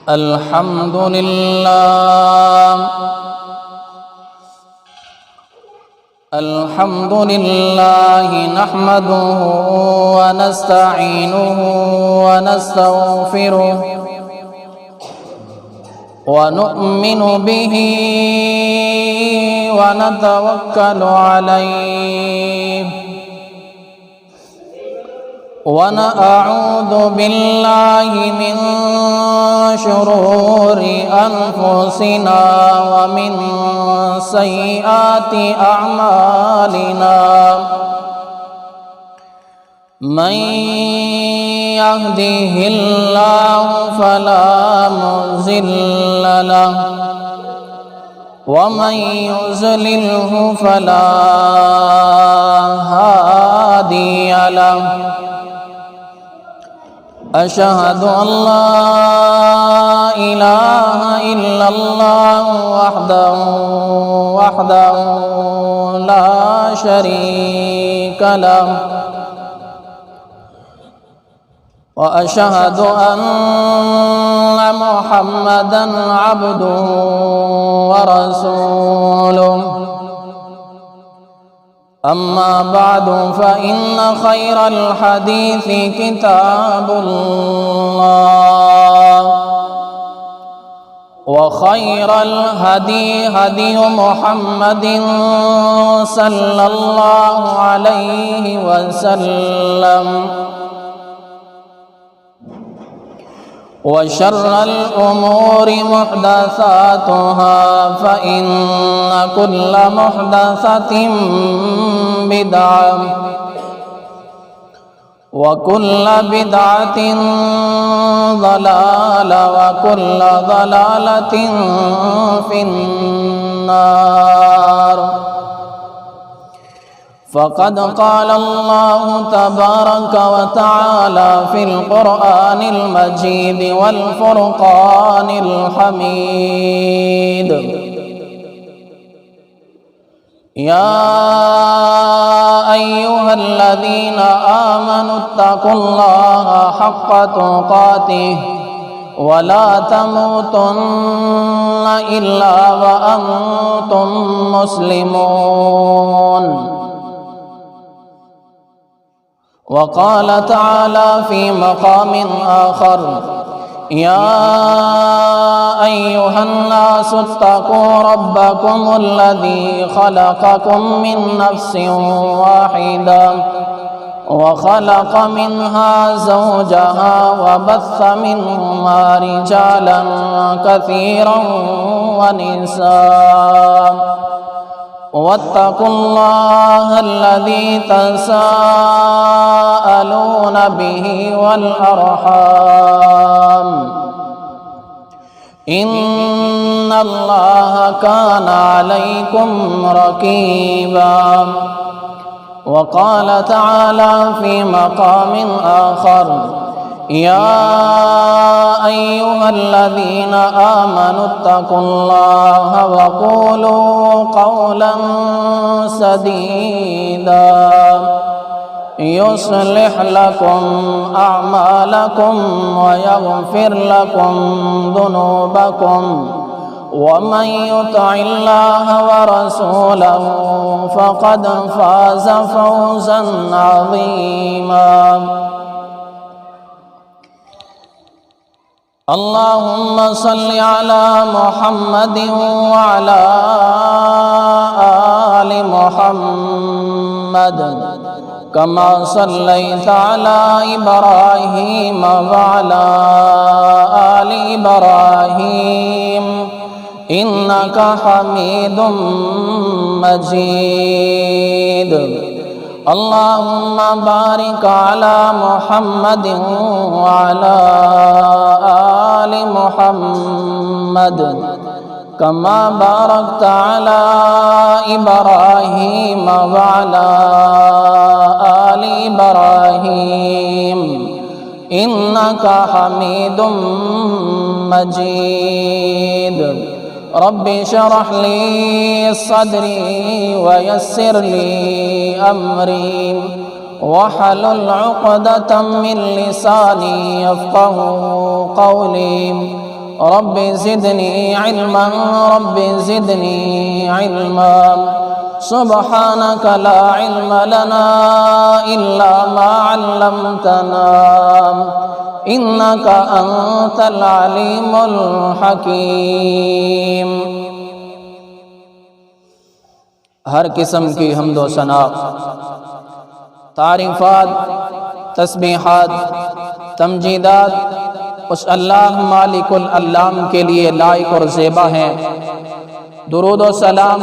الحمد لله الحمد لله نحمده ونستعينه ونستغفره ونؤمن به ونتوكل عليه ونعوذ بالله من شرور أنفسنا ومن سيئات أعمالنا من يهده الله فلا مضل له ومن يضلله فلا هادي له أشهد أن لا إله إلا الله وحده لا شريك له وأشهد أن محمدًا عبده ورسوله أما بعد فإن خير الحديث كتاب الله وخير الهدي هدي محمد صلى الله عليه وسلم وشر الأمور محدثاتها فإن كل محدثة بدعة وكل بدعة ضلالة وكل ضلالة في النار فقد قال الله تبارك وتعالى في القرآن المجيد والفرقان الحميد يا أيها الذين آمنوا اتقوا الله حق تقاته ولا تموتن إلا وأنتم مسلمون وقال تعالى في مقام آخر يا أيها الناس اتقوا ربكم الذي خلقكم من نفس واحدة وخلق منها زوجها وبث منهما رجالا كثيرا ونساء واتقوا الله الذي تساءلون به والأرحام إن الله كان عليكم رقيبا وقال تعالى في مقام آخر يا أيها الذين آمنوا اتقوا الله وقولوا قولا سديدا يصلح لكم أعمالكم ويغفر لكم ذنوبكم ومن يطع الله ورسوله فقد فاز فوزا عظيما اللهم صل على محمد وعلى آل محمد كما صليت على إبراهيم وعلى آل إبراهيم إنك حميد مجيد اللهم بارك على محمد وعلى آل محمد كما باركت على إبراهيم وعلى آل إبراهيم إنك حميد مجيد رب اشرح لي صدري ويسر لي أمري واحلل عقدة من لساني يفقه قولي رب زدني علما رب زدني علما سبحانك لا علم لنا إلا ما علمتنا إنك أنت العليم الحكيم۔ ہر قسم کی حمد و ثنا، تعریفات، تسبیحات، تمجیدات اس اللہ مالک العلام کے لیے لائق اور زیبا ہیں۔ درود و سلام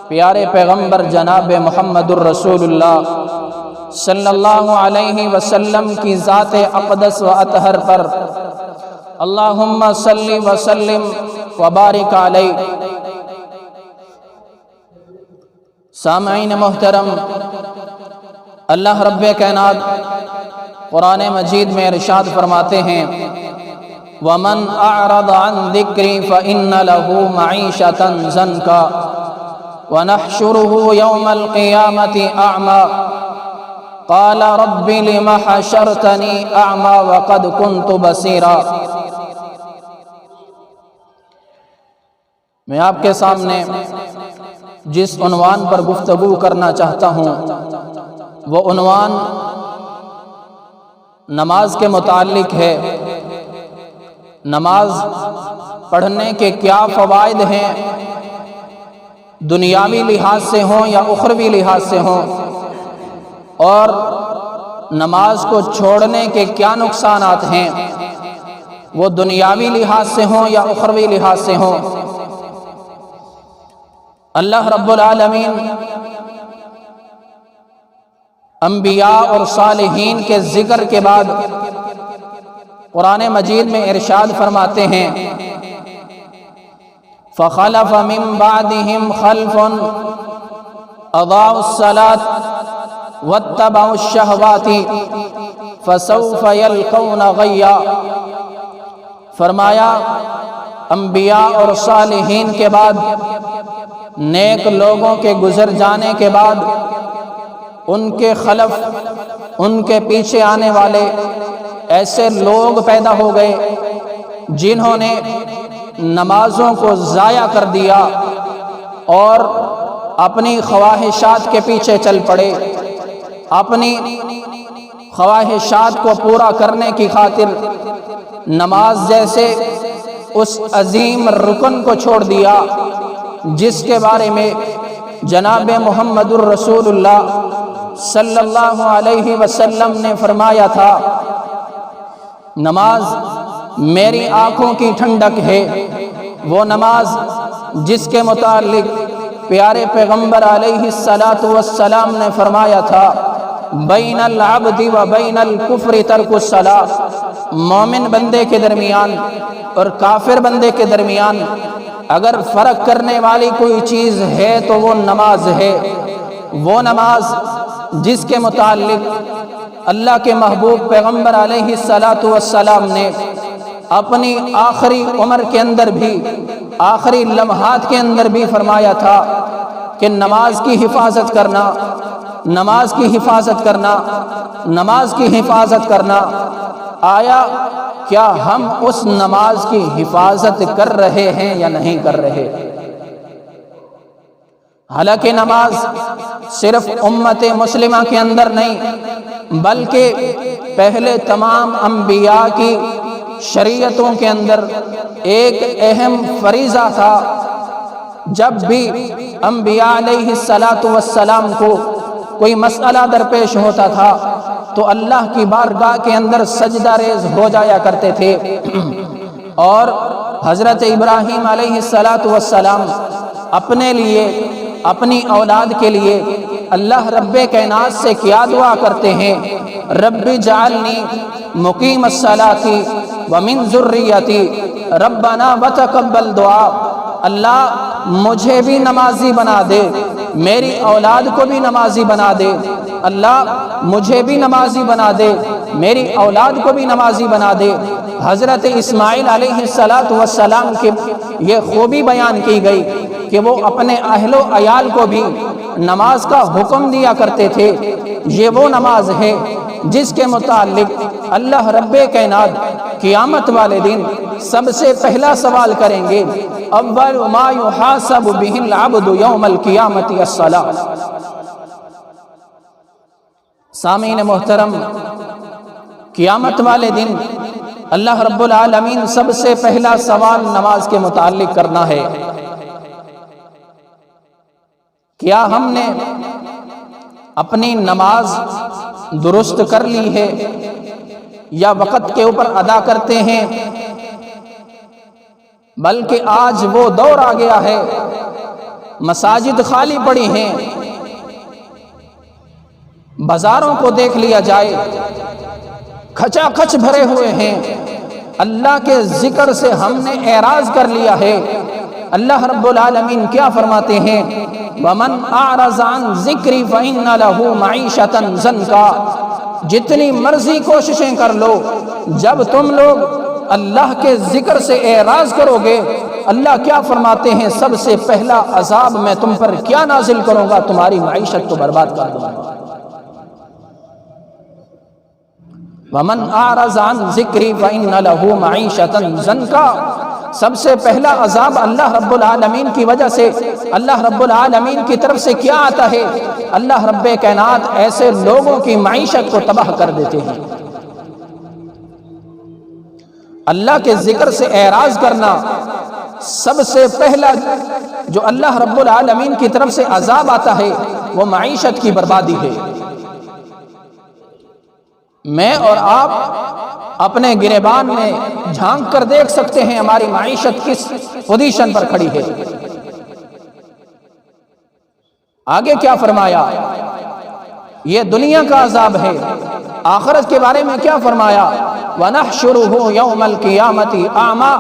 پیارے پیغمبر جناب محمد الرسول اللہ صلی اللہ علیہ وسلم کی ذات اقدس و اطہر پر اللہم صلی وسلم وبارک علیہ۔ سامعین محترم، اللہ رب کائنات قرآن مجید میں ارشاد فرماتے ہیں وَمَنْ أَعْرَضَ عَنْ ذِكْرِي فَإِنَّ لَهُ مَعِيشَةً ضَنْكًا وَنَحْشُرُهُ يَوْمَ الْقِيَامَةِ أَعْمَى قَالَ رَبِّ لِمَ حَشَرْتَنِي أَعْمَى وَقَدْ كُنْتُ بَصِيرًا۔ میں آپ کے سامنے جس عنوان پر گفتگو کرنا چاہتا ہوں وہ عنوان نماز کے متعلق ہے۔ نماز پڑھنے کے کیا فوائد ہیں، دنیاوی لحاظ سے ہوں یا اخروی لحاظ سے ہوں، اور نماز کو چھوڑنے کے کیا نقصانات ہیں، وہ دنیاوی لحاظ سے ہوں یا اخروی لحاظ سے ہوں۔ اللہ رب العالمین انبیاء اور صالحین کے ذکر کے بعد قرآن مجید میں ارشاد فرماتے ہیں فَخَلَفَ مِن بَعْدِهِمْ خَلْفٌ أَضَاعُوا الصَّلَاةَ وَاتَّبَعُوا الشَّهَوَاتِ فَسَوْفَ يَلْقَوْنَ غَيًّا۔ فرمایا انبیاء اور صالحین کے بعد، نیک لوگوں کے گزر جانے کے بعد، ان کے خلف، ان کے پیچھے آنے والے ایسے لوگ پیدا ہو گئے جنہوں نے نمازوں کو ضائع کر دیا اور اپنی خواہشات کے پیچھے چل پڑے، اپنی خواہشات کو پورا کرنے کی خاطر نماز جیسے اس عظیم رکن کو چھوڑ دیا جس کے بارے میں جناب محمد الرسول اللہ صلی اللہ علیہ وسلم نے فرمایا تھا نماز میری آنکھوں کی ٹھنڈک ہے۔ وہ نماز جس کے متعلق پیارے پیغمبر علیہ السلام نے فرمایا تھا بین العبد و بین الکفر ترک الصلاۃ، مومن بندے کے درمیان اور کافر بندے کے درمیان اگر فرق کرنے والی کوئی چیز ہے تو وہ نماز ہے۔ وہ نماز جس کے متعلق اللہ کے محبوب پیغمبر علیہ السلام نے اپنی آخری عمر کے اندر بھی، آخری لمحات کے اندر بھی فرمایا تھا کہ نماز کی حفاظت کرنا، نماز کی حفاظت کرنا، نماز کی حفاظت کرنا۔ آیا کیا ہم اس نماز کی حفاظت کر رہے ہیں یا نہیں کر رہے؟ حالانکہ نماز صرف امت مسلمہ کے اندر نہیں بلکہ پہلے تمام انبیاء کی شریعتوں کے اندر ایک اہم فریضہ تھا۔ جب بھی انبیاء علیہ السلام کو کوئی مسئلہ درپیش ہوتا تھا تو اللہ کی بارگاہ کے اندر سجدہ ریز ہو جایا کرتے تھے، اور حضرت ابراہیم علیہ السلام اپنے لیے، اپنی اولاد کے لیے اللہ رب کائنات سے کیا دعا کرتے ہیں؟ رب جعلنی مقیم الصلاۃ ومن ذریتی ربنا وتقبل دعا۔ اللہ مجھے بھی نمازی بنا دے، میری اولاد کو بھی نمازی بنا دے۔ اللہ مجھے بھی نمازی بنا دے، میری اولاد کو بھی نمازی بنا دے۔ حضرت اسماعیل علیہ السلام کی یہ خوبی بیان کی گئی کہ وہ اپنے اہل و عیال کو بھی نماز کا حکم دیا کرتے تھے۔ یہ وہ نماز ہے جس کے متعلق اللہ رب کائنات قیامت والے دن سب سے پہلا سوال کریں گے، اول ما یحاسب بہ العبد یوم القیامت الصلاۃ۔ سامعین محترم، قیامت والے دن اللہ رب العالمین سب سے پہلا سوال نماز کے متعلق کرنا ہے۔ کیا ہم نے اپنی نماز درست کر لی ہے یا وقت کے اوپر ادا کرتے ہیں؟ بلکہ آج وہ دور آ گیا ہے، مساجد خالی پڑی ہیں، بازاروں کو دیکھ لیا جائے کھچا کھچ بھرے ہوئے ہیں۔ اللہ کے ذکر سے ہم نے اعراض کر لیا ہے۔ اللہ رب العالمین کیا فرماتے ہیں؟ وَمَنْ أَعْرَضَ عَنْ ذِكْرِي فَإِنَّ لَهُ مَعِيشَةً ضَنْكًا۔ جتنی مرضی کوششیں کر لو، جب تم لوگ اللہ کے ذکر سے اعراض کرو گے، اللہ کیا فرماتے ہیں؟ سب سے پہلا عذاب میں تم پر کیا نازل کروں گا؟ تمہاری معیشت کو برباد کر دوں گا۔ وَمَنْ أَعْرَضَ عَنْ ذِكْرِي فَإِنَّ لَهُ مَعِيشَةً ضَنْكًا۔ سب سے پہلا عذاب اللہ رب العالمین کی وجہ سے، اللہ رب العالمین کی طرف سے کیا آتا ہے؟ اللہ رب کائنات ایسے لوگوں کی معیشت کو تباہ کر دیتے ہیں۔ اللہ کے ذکر سے اعراض کرنا سب سے پہلا جو اللہ رب العالمین کی طرف سے عذاب آتا ہے وہ معیشت کی بربادی ہے۔ میں اور آپ اپنے گریبان میں جھانک کر دیکھ سکتے ہیں ہماری معیشت کس پوزیشن پر کھڑی ہے۔ آگے کیا فرمایا؟ یہ دنیا کا عذاب ہے۔ آخرت کے بارے میں کیا فرمایا؟ وَنَحْشُرُهُ يَوْمَ الْقِيَامَةِ أَعْمَى۔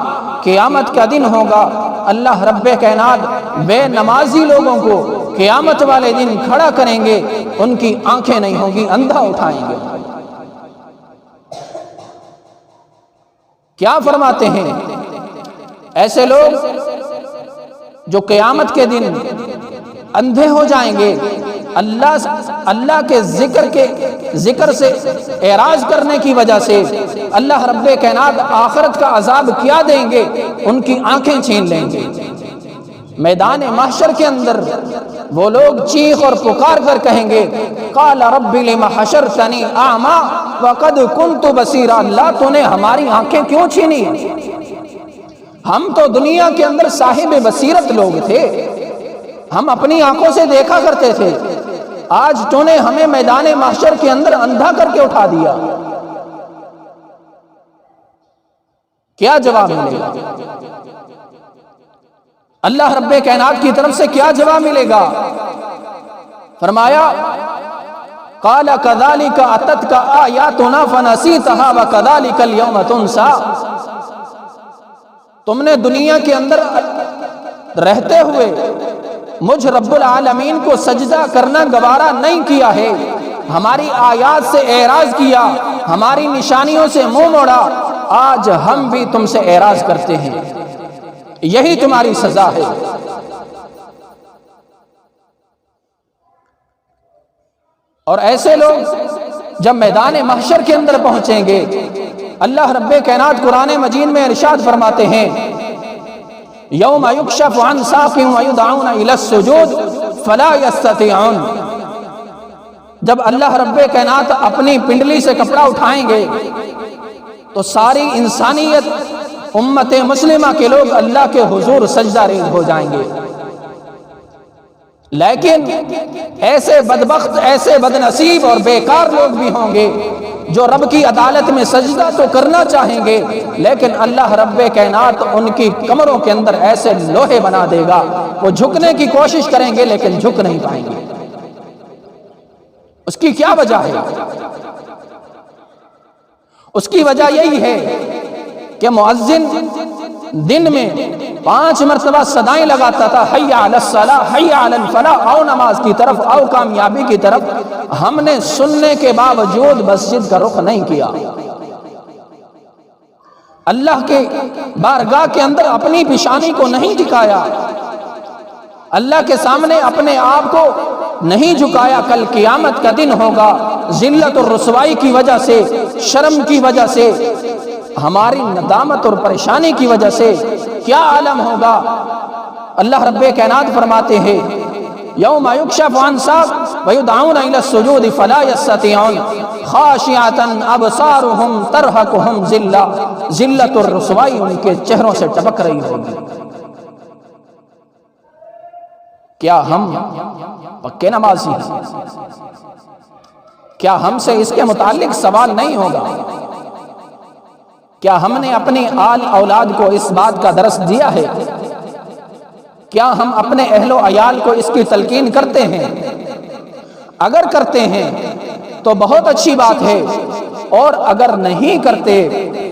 قیامت کا دن ہوگا، اللہ رب کائنات بے نمازی لوگوں کو قیامت والے دن کھڑا کریں گے، ان کی آنکھیں نہیں ہوں گی، اندھا اٹھائیں گے۔ کیا فرماتے ہیں؟ ایسے لوگ جو قیامت کے دن اندھے ہو جائیں گے، اللہ کے ذکر سے اعراض کرنے کی وجہ سے اللہ رب کائنات آخرت کا عذاب کیا دیں گے؟ ان کی آنکھیں چھین لیں گے۔ میدان محشر کے اندر وہ لوگ چیخ اور پکار کر کہیں گے، قال رب لم حشرتنی اعمی وقد كنت بصیرا۔ اللہ تو نے ہماری آنکھیں کیوں چھینی؟ ہم تو دنیا کے اندر صاحب بصیرت لوگ تھے، ہم اپنی آنکھوں سے دیکھا کرتے تھے، آج تو نے ہمیں میدان محشر کے اندر اندھا کر کے اٹھا دیا۔ کیا جواب ملے گا؟ اللہ رب کائنات کی طرف سے کیا جواب ملے گا؟ فرمایا قال كذلك اتتك آیاتنا فنسیتها وكذلك اليوم تنسى۔ تم نے دنیا کے اندر رہتے ہوئے مجھ رب العالمین کو سجدہ کرنا گوارا نہیں کیا ہے، ہماری آیات سے اعراض کیا، ہماری نشانیوں سے منہ موڑا، آج ہم بھی تم سے اعراض کرتے ہیں، یہی تمہاری سزا ہے۔ اور ایسے لوگ جب میدان محشر کے اندر پہنچیں گے، اللہ رب کائنات قرآن مجید میں ارشاد فرماتے ہیں یوم یکشف عن ساق ویدعون الی السجود فلا یستطیعون۔ جب اللہ رب کائنات اپنی پنڈلی سے کپڑا اٹھائیں گے تو ساری انسانیت امت مسلمہ کے لوگ اللہ کے حضور سجدہ ریز ہو جائیں گے، لیکن ایسے بدبخت، ایسے بدنصیب اور بیکار لوگ بھی ہوں گے جو رب کی عدالت میں سجدہ تو کرنا چاہیں گے، لیکن اللہ رب کائنات ان کی کمروں کے اندر ایسے لوہے بنا دے گا، وہ جھکنے کی کوشش کریں گے لیکن جھک نہیں پائیں گے۔ اس کی کیا وجہ ہے؟ اس کی وجہ یہی ہے کہ مؤذن دن میں 5 مرتبہ صدائیں لگاتا تھا، حی علی الصلاۃ، حی علی الفلاح، آؤ نماز کی طرف، آؤ کامیابی کی طرف۔ ہم نے سننے کے باوجود مسجد کا رخ نہیں کیا۔ اللہ کے بارگاہ کے اندر اپنی پیشانی کو نہیں جھکایا، اللہ کے سامنے اپنے آپ کو نہیں جھکایا، کل قیامت کا دن ہوگا، ذلت اور رسوائی کی وجہ سے، شرم کی وجہ سے، ہماری ندامت اور پریشانی کی وجہ سے کیا عالم ہوگا۔ اللہ رب کائنات فرماتے ہیں یوم یکشف عن ساق ویدعون الی السجود فلا یستطیعون خاشعۃ ابصارهم ترہقهم ذلہ، ذلت اور رسوائی ان کے چہروں سے ٹپک رہی ہوگی۔ کیا ہم پکے نمازی ہیں؟ کیا ہم سے اس کے متعلق سوال نہیں ہوگا؟ کیا ہم نے اپنی آل اولاد کو اس بات کا درس دیا ہے؟ کیا ہم اپنے اہل و عیال کو اس کی تلقین کرتے ہیں؟ اگر کرتے ہیں تو بہت اچھی بات ہے، اور اگر نہیں کرتے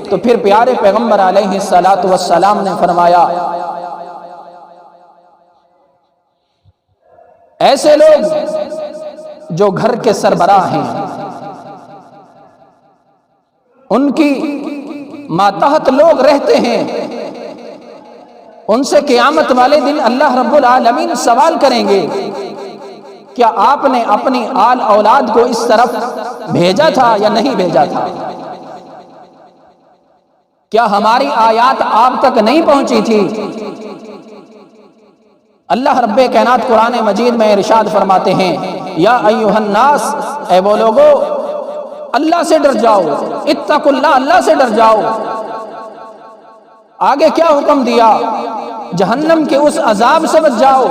تو پھر پیارے پیغمبر علیہ الصلاۃ والسلام نے فرمایا ایسے لوگ جو گھر کے سربراہ ہیں، ان کی ماتحت لوگ رہتے ہیں، ان سے قیامت والے دن اللہ رب العالمین سوال کریں گے کیا آپ نے اپنی آل اولاد کو اس طرف بھیجا تھا یا نہیں بھیجا تھا؟ کیا ہماری آیات آپ تک نہیں پہنچی تھی؟ اللہ رب کائنات قرآن مجید میں ارشاد فرماتے ہیں یا ایھا الناس، اے وہ لوگو اللہ سے ڈر جاؤ، اتقوا اللہ، اللہ سے ڈر جاؤ۔ آگے کیا حکم دیا؟ جہنم کے اس عذاب سے بچ جاؤ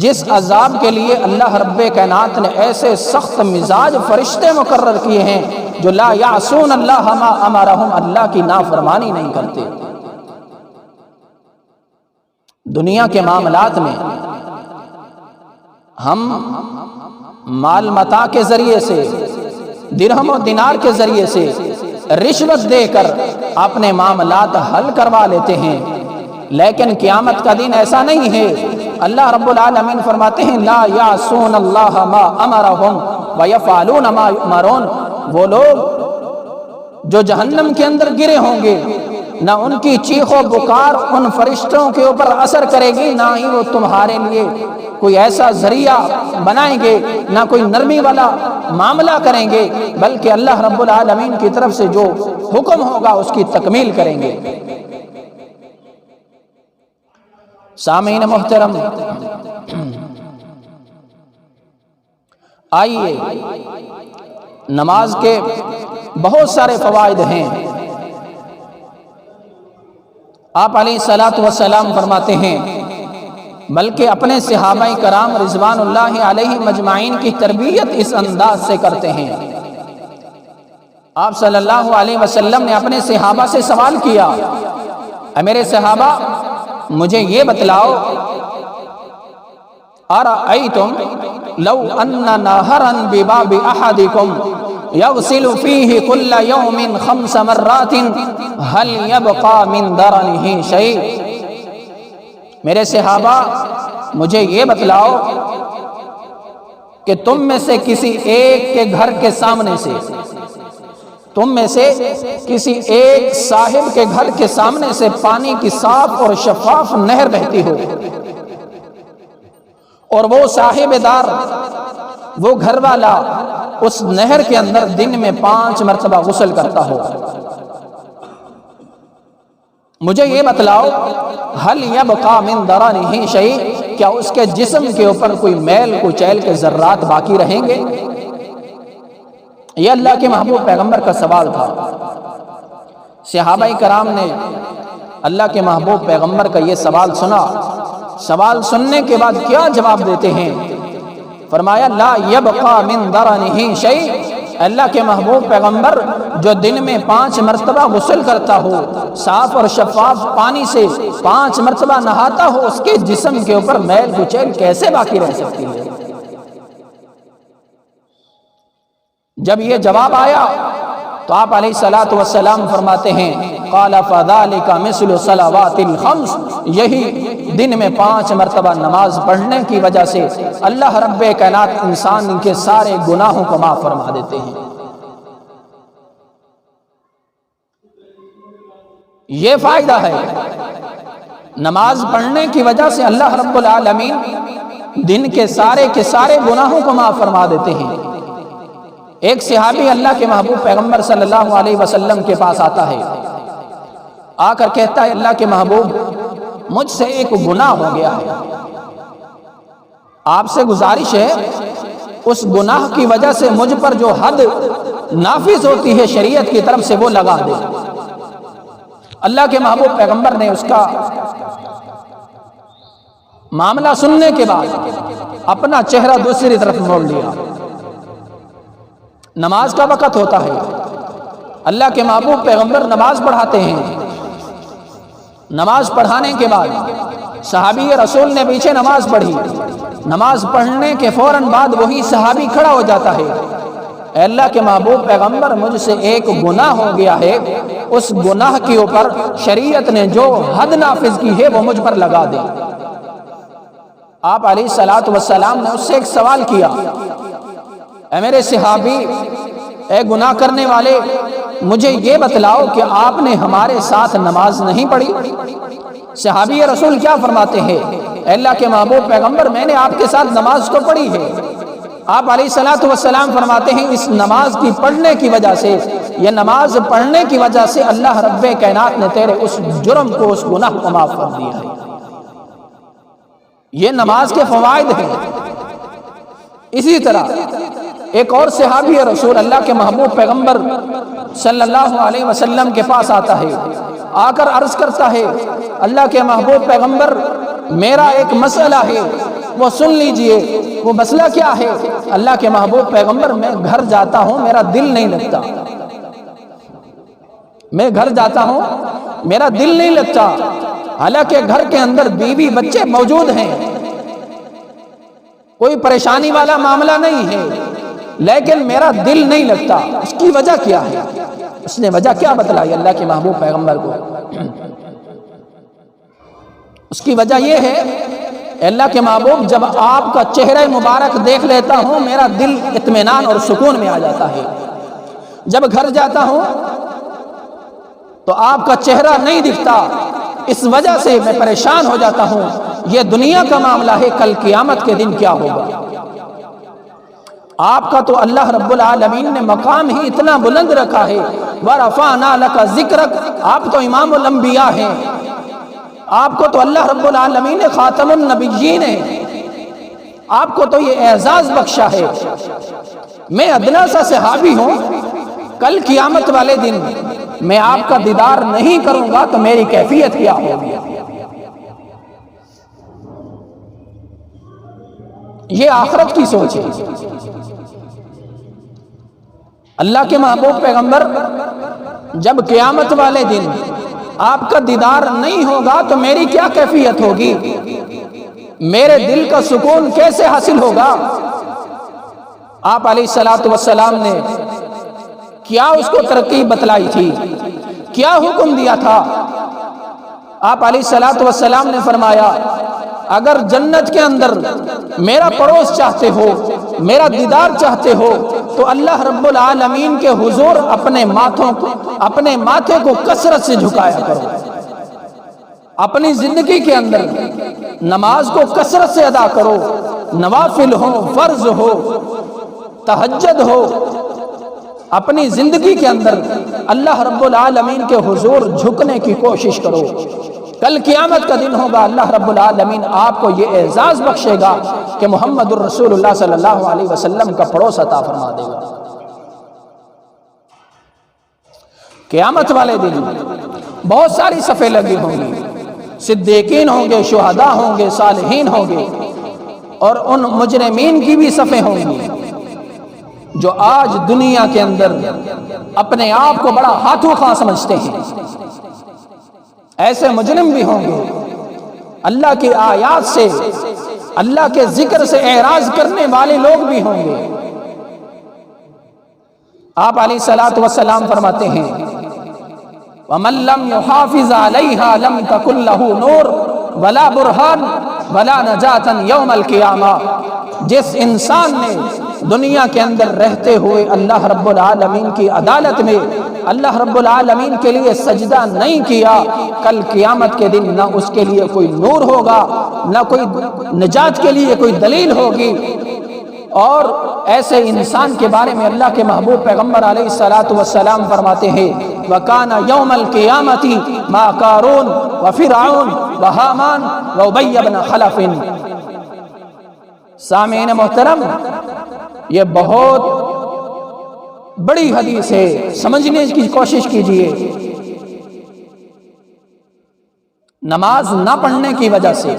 جس عذاب کے لیے اللہ رب کائنات نے ایسے سخت مزاج فرشتے مقرر کیے ہیں جو لا یعصون اللہ ما امرہم، اللہ کی نافرمانی نہیں کرتے۔ دنیا کے معاملات میں ہم مال متاع کے ذریعے سے، درہم و دینار کے ذریعے سے رشوت دے کر اپنے معاملات حل کروا لیتے ہیں، لیکن قیامت کا دن ایسا نہیں ہے۔ اللہ رب العالمین فرماتے ہیں لا یعصون اللہ ما امرہم ویفعلون ما یؤمرون، وہ لوگ جو جہنم کے اندر گرے ہوں گے، نہ ان کی چیخ و پکار ان فرشتوں کے اوپر اثر کرے گی، نہ ہی وہ تمہارے لیے کوئی ایسا ذریعہ بنائیں گے، نہ کوئی نرمی والا معاملہ کریں گے، بلکہ اللہ رب العالمین کی طرف سے جو حکم ہوگا اس کی تکمیل کریں گے۔ سامعین محترم، آئیے نماز کے بہت سارے فوائد ہیں۔ آپ علیہ الصلاۃ والسلام فرماتے ہیں بلکہ اپنے صحابہ کرام رضوان اللہ علیہ مجمعین کی تربیت اس انداز سے کرتے ہیں۔ آپ صلی اللہ علیہ وسلم نے اپنے صحابہ سے سوال کیا اے میرے صحابہ مجھے یہ بتلاؤ ارأیتم لو ان نہرا بباب احدکم یغسل فیہ کل یوم 5 مرات هل یبقى من درنہ شیء۔ میرے صحابہ مجھے یہ بتلاؤ کہ تم میں سے کسی ایک کے گھر کے سامنے سے، تم میں سے کسی ایک صاحب کے گھر کے سامنے سے پانی کی صاف اور شفاف نہر بہتی ہو، اور وہ صاحب دار، وہ گھر والا اس نہر کے اندر دن میں 5 مرتبہ غسل کرتا ہو، مجھے یہ بتلاؤ هل يبقى من درنہ شیء، کیا اس کے جسم کے اوپر کوئی میل کچیل کے ذرات باقی رہیں گے؟ یہ اللہ کے محبوب پیغمبر کا سوال تھا۔ صحابہ کرام نے اللہ کے محبوب پیغمبر کا یہ سوال سنا، سوال سننے کے بعد کیا جواب دیتے ہیں؟ فرمایا لا يبقى من درنہ شیء، اللہ کے محبوب پیغمبر جو دن میں 5 مرتبہ غسل کرتا ہو، صاف اور شفاف پانی سے 5 مرتبہ نہاتا ہو، اس کے جسم کے اوپر میل کچیل کیسے باقی رہ سکتی ہے؟ جب یہ جواب آیا تو آپ علیہ الصلاۃ والسلام فرماتے ہیں قال فذلك مثل صلوات الخمس، یہی دن میں 5 مرتبہ نماز پڑھنے کی وجہ سے اللہ رب کائنات انسان کے سارے گناہوں کو معاف فرما دیتے ہیں۔ یہ فائدہ ہے، نماز پڑھنے کی وجہ سے اللہ رب العالمین دن کے سارے گناہوں کو معاف فرما دیتے ہیں۔ ایک صحابی اللہ کے محبوب پیغمبر صلی اللہ علیہ وسلم کے پاس آتا ہے، آ کر کہتا ہے اللہ کے محبوب مجھ سے ایک گناہ ہو گیا ہے، آپ سے گزارش ہے اس گناہ کی وجہ سے مجھ پر جو حد نافذ ہوتی ہے شریعت کی طرف سے وہ لگا دے۔ اللہ کے محبوب پیغمبر نے اس کا معاملہ سننے کے بعد اپنا چہرہ دوسری طرف موڑ لیا۔ نماز کا وقت ہوتا ہے، اللہ کے محبوب پیغمبر نماز پڑھاتے ہیں، نماز پڑھانے کے بعد صحابی رسول نے پیچھے نماز پڑھی، نماز پڑھنے کے فوراً بعد وہی صحابی کھڑا ہو جاتا ہے، اے اللہ کے محبوب پیغمبر مجھ سے ایک گناہ ہو گیا ہے، اس گناہ کے اوپر شریعت نے جو حد نافذ کی ہے وہ مجھ پر لگا دے۔ آپ علیہ الصلوۃ والسلام نے اس سے ایک سوال کیا، اے میرے صحابی، اے گناہ کرنے والے، مجھے یہ بتلاؤ کہ آپ نے ہمارے ساتھ نماز نہیں پڑھی؟ صحابی رسول کیا فرماتے ہیں، اے اللہ کے محبوب پیغمبر میں نے آپ کے ساتھ نماز تو پڑھی ہے۔ آپ علیہ الصلوۃ والسلام فرماتے ہیں اس نماز کی پڑھنے کی وجہ سے، یہ نماز پڑھنے کی وجہ سے اللہ رب کائنات نے تیرے اس جرم کو، اس گناہ کو معاف کر دیا ہے۔ یہ نماز کے فوائد ہیں۔ اسی طرح ایک اور صحابی رسول اللہ کے محبوب پیغمبر صلی اللہ علیہ وسلم کے پاس آتا ہے، آ کر عرض کرتا ہے اللہ کے محبوب پیغمبر میرا ایک مسئلہ ہے وہ سن لیجئے۔ وہ مسئلہ کیا ہے؟ اللہ کے محبوب پیغمبر میں گھر جاتا ہوں میرا دل نہیں لگتا، میں گھر جاتا ہوں میرا دل نہیں لگتا، حالانکہ گھر کے اندر بیوی بچے موجود ہیں، کوئی پریشانی والا معاملہ نہیں ہے، لیکن میرا دل نہیں لگتا۔ اس کی وجہ کیا ہے؟ اس نے وجہ کیا بتلائی اللہ کے محبوب پیغمبر کو؟ اس کی وجہ یہ ہے اللہ کے محبوب جب آپ کا چہرہ مبارک دیکھ لیتا ہوں میرا دل اطمینان اور سکون میں آ جاتا ہے، جب گھر جاتا ہوں تو آپ کا چہرہ نہیں دکھتا، اس وجہ سے میں پریشان ہو جاتا ہوں۔ یہ دنیا کا معاملہ ہے، کل قیامت کے دن کیا ہوگا؟ آپ کا تو اللہ رب العالمین نے مقام ہی اتنا بلند رکھا ہے، وَرَفَعْنَا لَكَ ذِكْرَكَ، آپ تو امام الانبیاء ہیں، آپ کو تو اللہ رب العالمین خاتم النبیین ہے، آپ کو تو یہ اعزاز بخشا ہے۔ میں ادنا سا صحابی ہوں، کل قیامت والے دن میں آپ کا دیدار نہیں کروں گا تو میری کیفیت کیا ہوگی؟ یہ آخرت کی سوچ ہے۔ اللہ کے محبوب پیغمبر جب قیامت والے دن آپ کا دیدار نہیں ہوگا تو میری کیا کیفیت ہوگی؟ میرے دل کا سکون کیسے حاصل ہوگا؟ آپ علیہ الصلوۃ والسلام نے کیا اس کو ترکیب بتلائی تھی، کیا حکم دیا تھا؟ آپ علیہ الصلوۃ والسلام نے فرمایا اگر جنت کے اندر میرا پڑوس چاہتے ہو، میرا دیدار چاہتے ہو تو اللہ رب العالمین کے حضور اپنے ماتھے کو کثرت سے جھکایا کرو، اپنی زندگی کے اندر نماز کو کثرت سے ادا کرو، نوافل ہو، فرض ہو، تہجد ہو، اپنی زندگی کے اندر اللہ رب العالمین کے حضور جھکنے کی کوشش کرو۔ کل قیامت کا دن ہوگا، اللہ رب العالمین آپ کو یہ اعزاز بخشے گا کہ محمد الرسول اللہ صلی اللہ علیہ وسلم کا پڑوس عطا فرما دے گا۔ قیامت والے دن بہت ساری صفیں لگی ہوں گی، صدیقین ہوں گے، شہداء ہوں گے، صالحین ہوں گے، اور ان مجرمین کی بھی صفیں ہوں گی جو آج دنیا کے اندر اپنے آپ کو بڑا ہاتھوں خواہ سمجھتے ہیں۔ ایسے مجرم بھی ہوں گے، اللہ کی آیات سے، اللہ کے ذکر سے اعراض کرنے والے لوگ بھی ہوں گے۔ آپ علیہ الصلوۃ والسلام فرماتے ہیں وَمَن لَّمْ يُحَافِظْ عَلَيْهَا لَمْ تَكُن لَّهُ نُورٌ وَلَا بُرْهَانٌ وَلَا نَجَاةً يَوْمَ الْقِيَامَةِ، جس انسان نے دنیا کے اندر رہتے ہوئے اللہ رب العالمین کی عدالت میں اللہ رب العالمین کے لیے سجدہ نہیں کیا، کل قیامت کے دن نہ اس کے لیے کوئی نور ہوگا، نہ کوئی نجات کے لیے کوئی دلیل ہوگی۔ اور ایسے انسان کے بارے میں اللہ کے محبوب پیغمبر علیہ الصلوۃ والسلام فرماتے ہیں وَكَانَ يَوْمَ الْقِيَامَةِ مَا قَارُونَ وَفِرْعَوْنَ وَهَامَانَ وَأُبَيَّ بْنَ خَلَفٍ۔ سامعین محترم، یہ بہت بڑی حدیث ہے، سمجھنے کی کوشش کیجئے۔ نماز نہ پڑھنے کی وجہ سے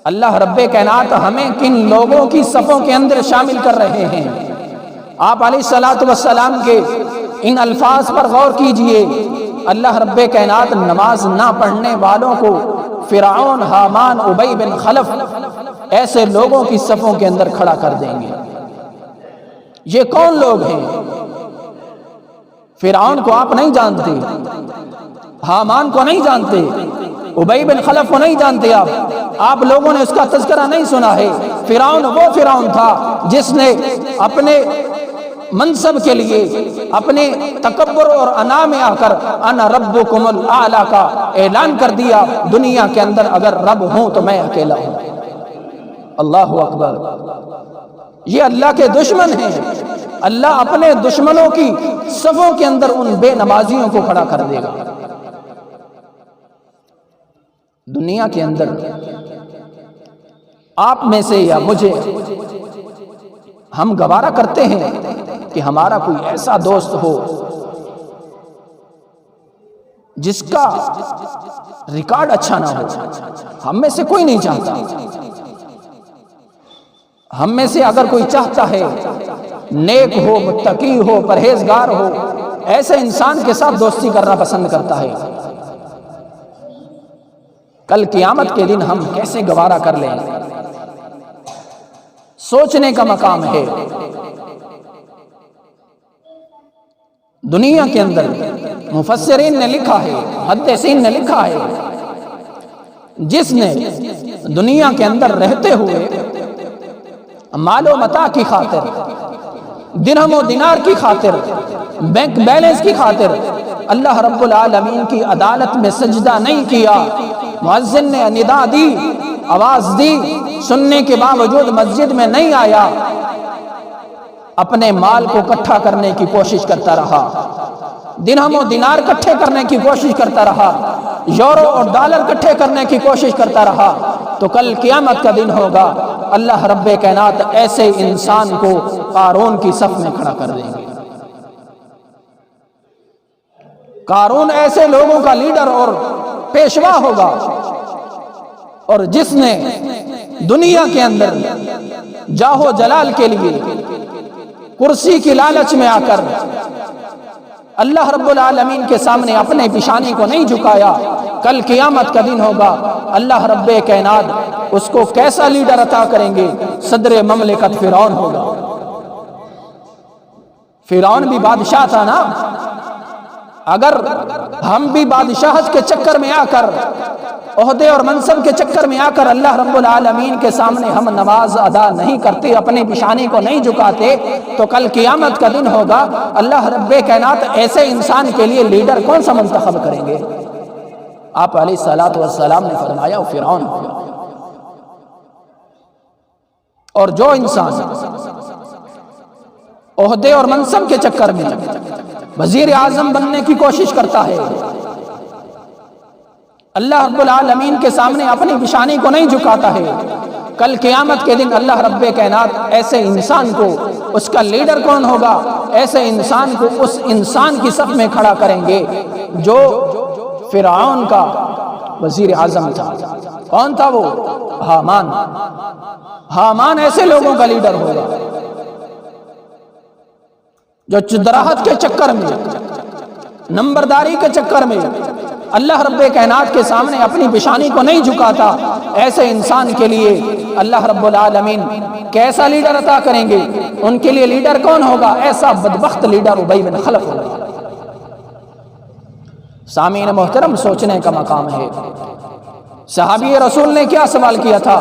اللہ رب کائنات ہمیں کن لوگوں کی صفوں کے اندر شامل کر رہے ہیں۔ آپ علیہ الصلوۃ والسلام کے ان الفاظ پر غور کیجئے۔ اللہ رب کائنات نماز نہ پڑھنے والوں کو فرعون، حامان، ابی بن خلف ایسے لوگوں کی صفوں کے اندر کھڑا کر دیں گے۔ یہ کون لوگ ہیں؟ فرعون کو آپ نہیں جانتے، حامان کو نہیں جانتے، ابی بن خلف کو نہیں جانتے، آپ لوگوں نے اس کا تذکرہ نہیں سنا ہے۔ فرعون وہ فرعون تھا جس نے اپنے منصب کے لیے، اپنے تکبر اور انا میں آ کر انا ربکم الاعلی کا اعلان کر دیا، دنیا کے اندر اگر رب ہوں تو میں اکیلا ہوں۔ اللہ اکبر۔ یہ اللہ کے دشمن ہیں۔ اللہ اپنے دشمنوں کی صفوں کے اندر ان بے نمازیوں کو کھڑا کر دے گا۔ دنیا کے اندر آپ میں سے یا مجھے، ہم گوارا کرتے ہیں کہ ہمارا کوئی ایسا دوست ہو جس کا ریکارڈ اچھا نہ ہو۔ ہم میں سے کوئی نہیں چاہتا۔ ہم میں سے اگر کوئی چاہتا ہے نیک ہو، متقی ہو، پرہیزگار ہو، ایسے انسان کے ساتھ دوستی کرنا پسند کرتا ہے۔ کل قیامت کے دن ہم کیسے گوارا کر لیں؟ سوچنے کا مقام ہے۔ دنیا کے اندر مفسرین نے لکھا ہے، محدثین نے لکھا ہے، جس نے دنیا کے اندر رہتے ہوئے مال و متاع کی خاطر، درہم و دینار کی خاطر، بینک بیلنس کی خاطر اللہ رب العالمین کی عدالت میں سجدہ نہیں کیا، مؤذن نے ندا دی، آواز دی، سننے کے باوجود مسجد میں نہیں آیا، اپنے مال کو اکٹھا کرنے کی کوشش کرتا رہا، درہم و دینار اکٹھے کرنے کی کوشش کرتا رہا، یورو اور ڈالر اکٹھے کرنے کی کوشش کرتا رہا، تو کل قیامت کا دن ہوگا، اللہ رب کائنات ایسے انسان کو قارون کی صف میں کھڑا کر دیں گے۔ قارون ایسے لوگوں کا لیڈر اور پیشوا ہوگا، اور جس نے دنیا کے اندر جاہ و جلال کے لیے کرسی کی لالچ میں آ کر اللہ رب العالمین کے سامنے اپنے پیشانی کو نہیں جھکایا، کل قیامت کا دن ہوگا، اللہ رب کائنات اس کو کیسا لیڈر عطا کریں گے؟ صدر مملکت فرعون ہوگا۔ فرعون بھی بادشاہ تھا نا۔ اگر ہم بھی بادشاہت کے چکر میں آ کر، عہدے اور منصب کے چکر میں آ کر اللہ رب العالمین کے سامنے ہم نماز ادا نہیں کرتے، اپنی پیشانی کو نہیں جھکاتے، تو کل قیامت کا دن ہوگا، اللہ رب کائنات ایسے انسان کے لیے لیڈر کون سا منتخب کریں گے؟ آپ علیہ الصلوۃ والسلام نے فرمایا فرعون ہوگا۔ اور جو انسان عہدے اور منصب کے چکر میں وزیر اعظم بننے کی کوشش کرتا ہے، اللہ رب العالمین کے سامنے اپنی پیشانی کو نہیں جھکاتا ہے، کل قیامت کے دن اللہ رب کائنات ایسے انسان کو، اس کا لیڈر کون ہوگا؟ ایسے انسان کو اس انسان کی صف میں کھڑا کریں گے جو فرعون کا وزیر اعظم تھا۔ کون تھا وہ؟ حامان۔ حامان ایسے لوگوں کا لیڈر ہوگا جو چدراہت کے چکر میں، نمبرداری کے چکر میں اللہ رب کائنات کے سامنے اپنی پیشانی کو نہیں جھکاتا۔ ایسے انسان کے لیے اللہ رب العالمین کیسا لیڈر عطا کریں گے؟ ان کے لیے لیڈر کون ہوگا؟ ایسا بدبخت لیڈر ابی بن خلف ہوگا۔ سامعین محترم، سوچنے کا مقام ہے۔ صحابی رسول نے کیا سوال کیا تھا؟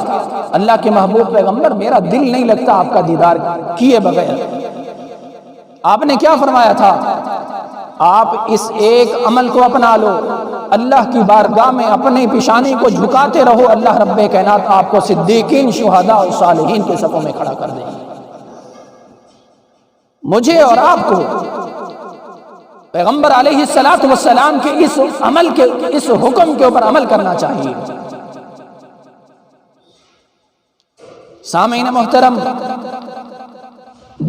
اللہ کے محبوب پیغمبر میرا دل نہیں لگتا آپ کا دیدار کیے بغیر۔ آپ نے کیا فرمایا تھا؟ آپ اس ایک عمل کو اپنا لو، اللہ کی بارگاہ میں اپنی پیشانی کو جھکاتے رہو، اللہ رب کائنات آپ کو صدیقین، شہداء اور صالحین کے صفوں میں کھڑا کر دیں گے۔ مجھے اور آپ کو پیغمبر علیہ السلام کے اس عمل کے، اس حکم کے اوپر عمل کرنا چاہیے۔ سامعین محترم،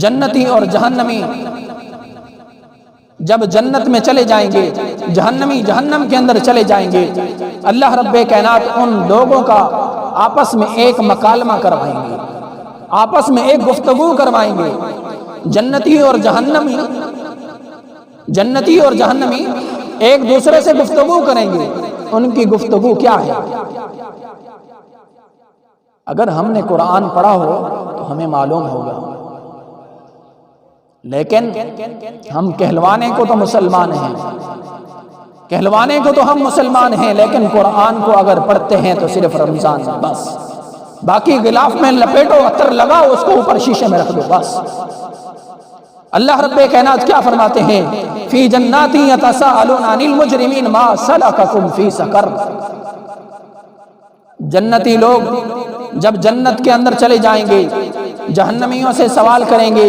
جنتی اور جہنمی جب جنت میں چلے جائیں گے، جہنمی جہنم کے اندر چلے جائیں گے، اللہ رب کائنات ان لوگوں کا آپس میں ایک مکالمہ کروائیں گے، آپس میں ایک گفتگو کروائیں گے۔ جنتی اور جہنمی ایک دوسرے سے گفتگو کریں گے۔ ان کی گفتگو کیا ہے؟ اگر ہم نے قرآن پڑھا ہو تو ہمیں معلوم ہوگا، لیکن ہم کہلوانے کو تو مسلمان ہیں، کہلوانے کو تو ہم مسلمان ہیں، لیکن قرآن کو اگر پڑھتے ہیں تو صرف رمضان میں بس، باقی غلاف میں لپیٹو، عطر لگاؤ، اس کو اوپر شیشے میں رکھ دو بس۔ اللہ رب کائنات کیا فرماتے ہیں؟ فی جنات یتساءلون عن المجرمین ما سلککم فی سقر۔ جنتی لوگ جب جنت کے اندر چلے جائیں گے، جہنمیوں سے سوال کریں گے،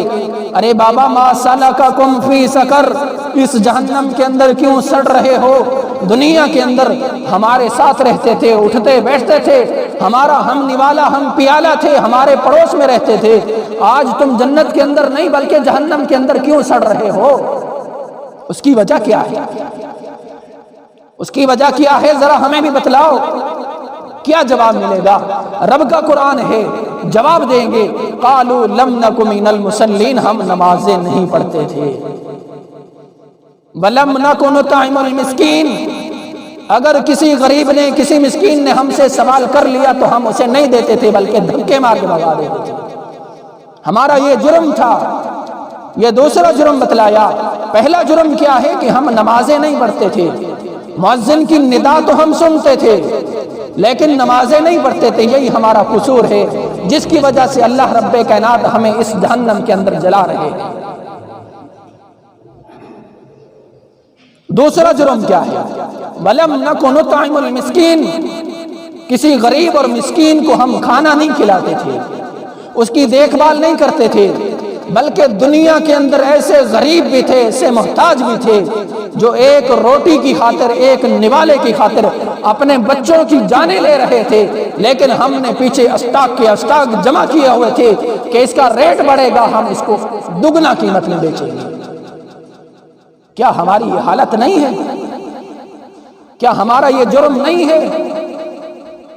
ارے بابا ما سلککم فی سقر، اس جہنم کے اندر کیوں سڑ رہے ہو؟ دنیا کے اندر ہمارے ساتھ رہتے تھے، اٹھتے بیٹھتے تھے، ہمارا ہم نوالا ہم پیالہ تھے، ہمارے پڑوس میں رہتے تھے، آج تم جنت کے اندر نہیں بلکہ جہنم کے اندر کیوں سڑ رہے ہو؟ اس کی وجہ کیا ہے؟ اس کی وجہ کیا ہے؟ ذرا ہمیں بھی بتلاؤ۔ کیا جواب ملے گا؟ رب کا قرآن ہے، جواب دیں گے، قالوا لم نک من المصلین، ہم نمازیں نہیں پڑھتے تھے، ولم نک نطعم المسکین، اگر کسی غریب نے، کسی مسکین نے ہم سے سوال کر لیا تو ہم اسے نہیں دیتے تھے بلکہ دھکے مار کے بھگا دیتے تھے۔ ہمارا یہ جرم تھا۔ یہ دوسرا جرم بتلایا۔ پہلا جرم کیا ہے کہ ہم نمازیں نہیں پڑھتے تھے، مؤذن کی ندا تو ہم سنتے تھے لیکن نمازیں نہیں پڑھتے تھے، یہی ہمارا قصور ہے جس کی وجہ سے اللہ رب کائنات ہمیں اس جہنم کے اندر جلا رہے ہیں۔ دوسرا جرم کیا ہے؟ وَلَمْ نَكُ نُطْعِمُ الْمِسْكِينَ، کسی غریب اور مسکین کو ہم کھانا نہیں کھلاتے تھے، اس کی دیکھ بھال نہیں کرتے تھے، بلکہ دنیا کے اندر ایسے غریب بھی تھے، ایسے محتاج بھی تھے جو ایک روٹی کی خاطر، ایک نوالے کی خاطر اپنے بچوں کی جانیں لے رہے تھے، لیکن ہم نے پیچھے اسٹاک کے اسٹاک جمع کیے ہوئے تھے کہ اس کا ریٹ بڑھے گا، ہم اس کو دگنا قیمت میں بیچیں گے۔ کیا ہماری یہ حالت نہیں ہے؟ کیا ہمارا یہ جرم نہیں ہے؟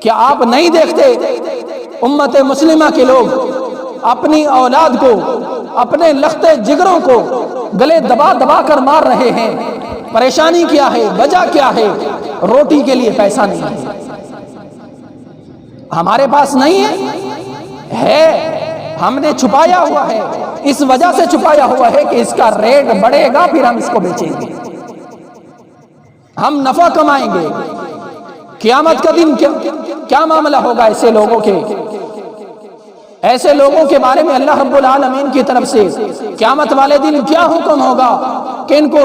کیا آپ نہیں دیکھتے امت مسلمہ کے لوگ اپنی اولاد کو، اپنے لختے جگروں کو گلے دبا دبا کر مار رہے ہیں؟ پریشانی کیا ہے؟ وجہ کیا ہے؟ روٹی کے لیے پیسہ نہیں ہے۔ ہمارے پاس نہیں ہے، ہم نے چھپایا ہوا ہے، اس وجہ سے چھپایا ہوا ہے کہ اس کا ریٹ بڑھے گا، پھر ہم اس کو بیچیں گے، ہم نفع کمائیں گے۔ قیامت کا دن کیا معاملہ ہوگا ایسے لوگوں کے؟ ایسے لوگوں کے بارے میں اللہ رب العالمین کی طرف سے قیامت والے دن کیا حکم ہوگا کہ ان کو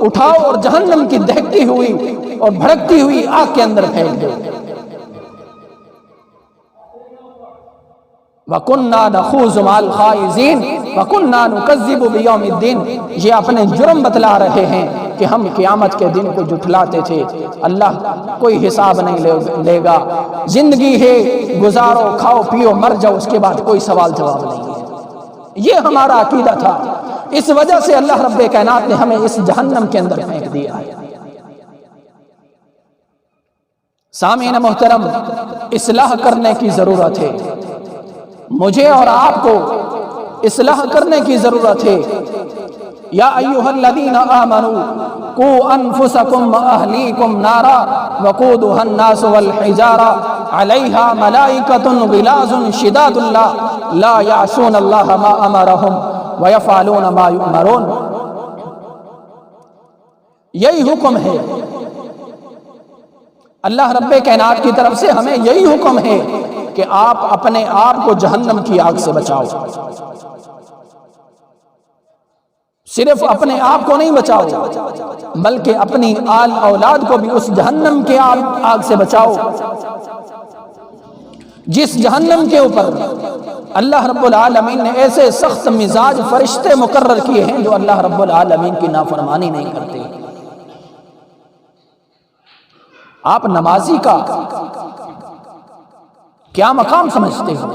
اٹھاؤ اور جہنم کی دہکتی ہوئی اور بھڑکتی ہوئی آگ کے اندر پھینک دو۔ وَكُنَّا نَخُوضُ مَعَ الْخَائِضِينَ وَكُنَّا نُكَذِّبُ بِيَوْمِ الدِّينِ۔ یہ اپنے جرم بتلا رہے ہیں کہ ہم قیامت کے دن کو جھٹلاتے تھے۔ اللہ کوئی حساب نہیں لے گا، زندگی ہے، گزارو، کھاؤ پیو، مر جاؤ، اس کے بعد کوئی سوال جواب نہیں ہے۔ یہ ہمارا عقیدہ تھا، اس وجہ سے اللہ رب کائنات نے ہمیں اس جہنم کے اندر پھینک دیا ہے۔ سامعین محترم، اصلاح کرنے کی ضرورت ہے، مجھے اور آپ کو اصلاح کرنے کی ضرورت ہے۔ یا ایھا الذین آمنوا قوا انفسکم واہلیکم نارا وقودھا الناس والحجارہ علیہا ملائکۃ غلاظ شداد لا یعصون اللہ ما امرہم ویفعلون ما یؤمرون۔ یہی حکم ہے، اللہ رب کائنات کی طرف سے ہمیں یہی حکم ہے کہ آپ اپنے آپ کو جہنم کی آگ سے بچاؤ. صرف اپنے آپ کو نہیں بچاؤ بلکہ اپنی آل اولاد کو بھی اس جہنم کے آگ سے بچاؤ جس جہنم کے اوپر اللہ رب العالمین نے ایسے سخت مزاج فرشتے مقرر کیے ہیں جو اللہ رب العالمین کی نافرمانی نہیں کرتے. آپ نمازی کا کیا مقام سمجھتے ہو؟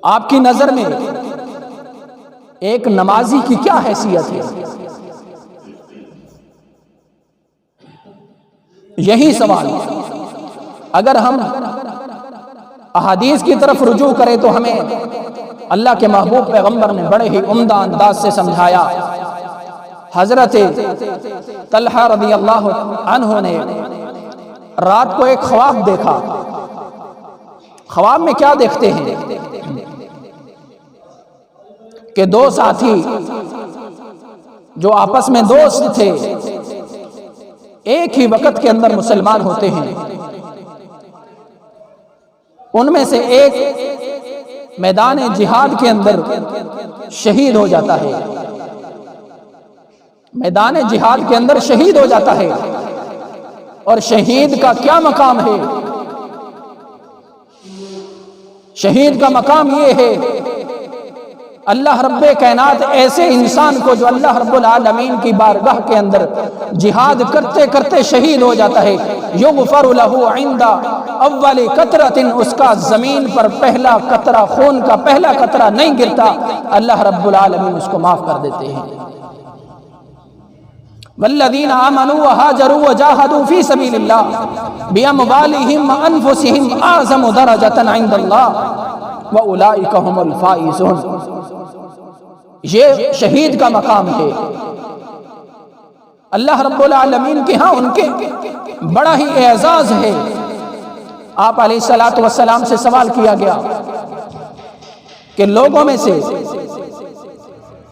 آپ کی نظر میں ایک نمازی کی کیا حیثیت ہے؟ یہی سوال اگر ہم احادیث کی طرف رجوع کریں تو ہمیں اللہ کے محبوب پیغمبر نے بڑے ہی عمدہ انداز سے سمجھایا. حضرت طلحہ رضی اللہ عنہ نے رات کو ایک خواب دیکھا. خواب میں کیا دیکھتے ہیں کہ دو ساتھی جو آپس میں دوست تھے ایک ہی وقت کے اندر مسلمان ہوتے ہیں. ان میں سے ایک میدان جہاد کے اندر شہید ہو جاتا ہے. میدان جہاد کے اندر شہید ہو جاتا ہے. اور شہید کا کیا مقام ہے؟ شہید کا مقام یہ ہے اللہ رب کائنات ایسے انسان کو جو اللہ رب العالمین کی بارگاہ کے اندر جہاد کرتے کرتے شہید ہو جاتا ہے، یغفر له عند اول قطرۃ، اس کا زمین پر پہلا قطرہ خون کا پہلا قطرہ نہیں گرتا، اللہ رب العالمین اس کو معاف کر دیتے ہیں. والذین آمنوا وہاجروا وجاہدوا فی سبیل اللہ باموالہم وانفسہم اعظم درجۃ عند اللہ واولئک هم الفائزون. یہ شہید کا مقام ہے. اللہ رب العالمین کے ہاں ان کے بڑا ہی اعزاز ہے. آپ علیہ الصلوۃ والسلام سے سوال کیا گیا کہ لوگوں میں سے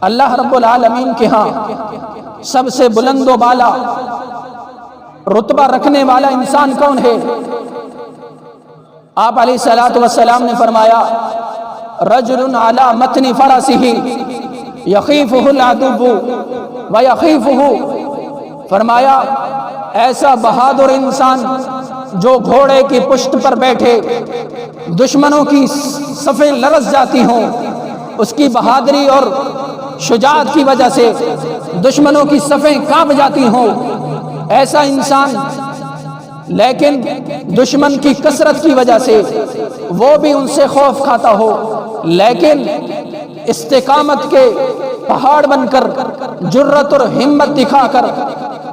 اللہ رب العالمین کے ہاں سب سے بلند و بالا رتبہ رکھنے والا انسان کون ہے؟ آپ علیہ الصلوۃ والسلام نے فرمایا رجل علی متن فرسہ یخیفہ العدو ویخیفہ، فرمایا ایسا بہادر انسان جو گھوڑے کی پشت پر بیٹھے دشمنوں کی صفیں لرز جاتی ہوں، اس کی بہادری اور شجاعت کی وجہ سے دشمنوں کی صفیں کانپ جاتی ہوں، ایسا انسان لیکن دشمن کی کثرت کی وجہ سے وہ بھی ان سے خوف کھاتا ہو، لیکن استقامت کے پہاڑ بن کر جرت اور ہمت دکھا کر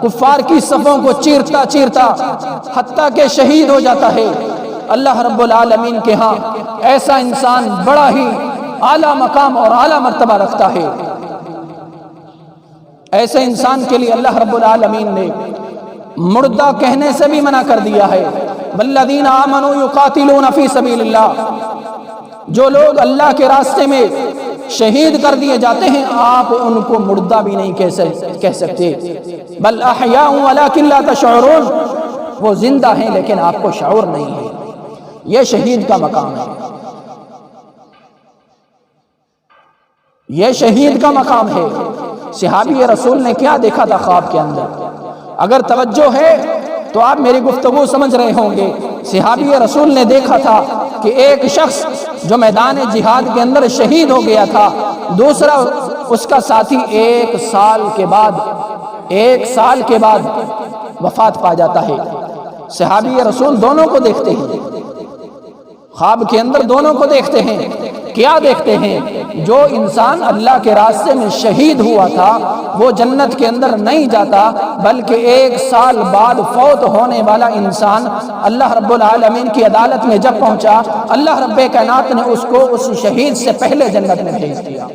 کفار کی صفوں کو چیرتا چیرتا حتیٰ کہ شہید ہو جاتا ہے. اللہ رب العالمین کے ہاں ایسا انسان بڑا ہی اعلیٰ مقام اور اعلیٰ مرتبہ رکھتا ہے. ایسے انسان کے لیے اللہ رب العالمین نے مردہ کہنے سے بھی منع کر دیا ہے. والذین آمنوا یقاتلون فی سبیل اللہ، جو لوگ اللہ کے راستے میں شہید کر دیے جاتے ہیں آپ ان کو مردہ بھی نہیں کہہ سکتے. بل احیاء ولکن لا تشعرون، وہ زندہ ہیں لیکن آپ کو شعور نہیں ہے. یہ شہید کا مقام ہے. یہ شہید کا مقام ہے. صحابی رسول نے کیا دیکھا تھا خواب کے اندر؟ اگر توجہ ہے تو آپ میری گفتگو سمجھ رہے ہوں گے. صحابی رسول نے دیکھا تھا کہ ایک شخص جو میدان جہاد کے اندر شہید ہو گیا تھا، دوسرا اس کا ساتھی ایک سال کے بعد وفات پا جاتا ہے. صحابی رسول دونوں کو دیکھتے ہیں، خواب کے اندر دونوں کو دیکھتے ہیں. کیا دیکھتے ہیں؟ جو انسان اللہ کے راستے میں شہید ہوا تھا وہ جنت کے اندر نہیں جاتا، بلکہ ایک سال بعد فوت ہونے والا انسان اللہ رب العالمین کی عدالت میں جب پہنچا، اللہ رب کائنات نے اس کو اس شہید سے پہلے جنت میں بھیج دیا.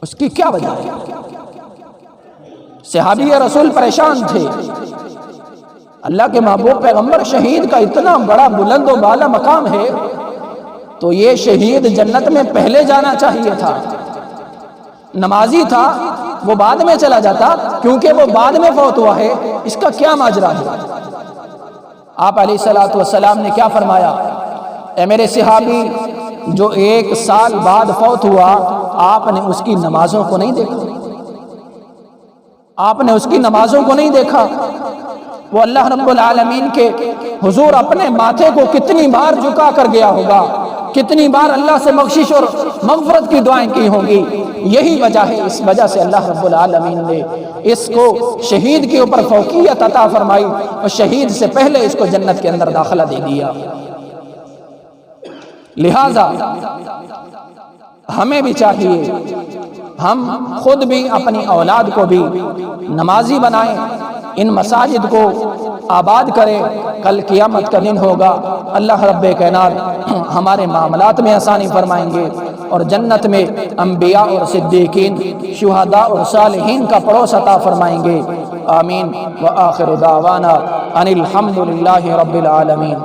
اس کی کیا وجہ ہے؟ صحابی رسول پریشان تھے. اللہ کے محبوب پیغمبر شہید کا اتنا بڑا بلند و بالا مقام ہے تو یہ شہید جنت میں پہلے جانا چاہیے تھا. نمازی تھا وہ بعد میں چلا جاتا کیونکہ وہ بعد میں فوت ہوا ہے. اس کا کیا ماجرا ہے؟ آپ علیہ الصلوۃ والسلام نے کیا فرمایا؟ اے میرے صحابی، جو 1 سال بعد فوت ہوا، آپ نے اس کی نمازوں کو نہیں دیکھا؟ آپ نے اس کی نمازوں کو نہیں دیکھا؟ وہ اللہ رب العالمین کے حضور اپنے ماتھے کو کتنی بار جھکا کر گیا ہوگا، کتنی بار اللہ سے بخشش اور مغفرت کی دعائیں کی ہوں گی۔ یہی وجہ ہے، اس وجہ سے اللہ رب العالمین نے اس کو شہید کے اوپر فوقیت عطا فرمائی اور شہید سے پہلے اس کو جنت کے اندر داخلہ دے دیا۔ لہٰذا ہمیں بھی چاہیے ہم خود بھی اپنی اولاد کو بھی نمازی بنائیں، ان مساجد کو آباد کریں۔ کل قیامت کا دن ہوگا، اللہ رب کائنات ہمارے معاملات میں آسانی فرمائیں گے اور جنت میں انبیاء اور صدیقین، شہداء اور صالحین کا پڑوس عطا فرمائیں گے۔ آمین۔ وآخر دعوانا ان الحمد للہ رب العالمین۔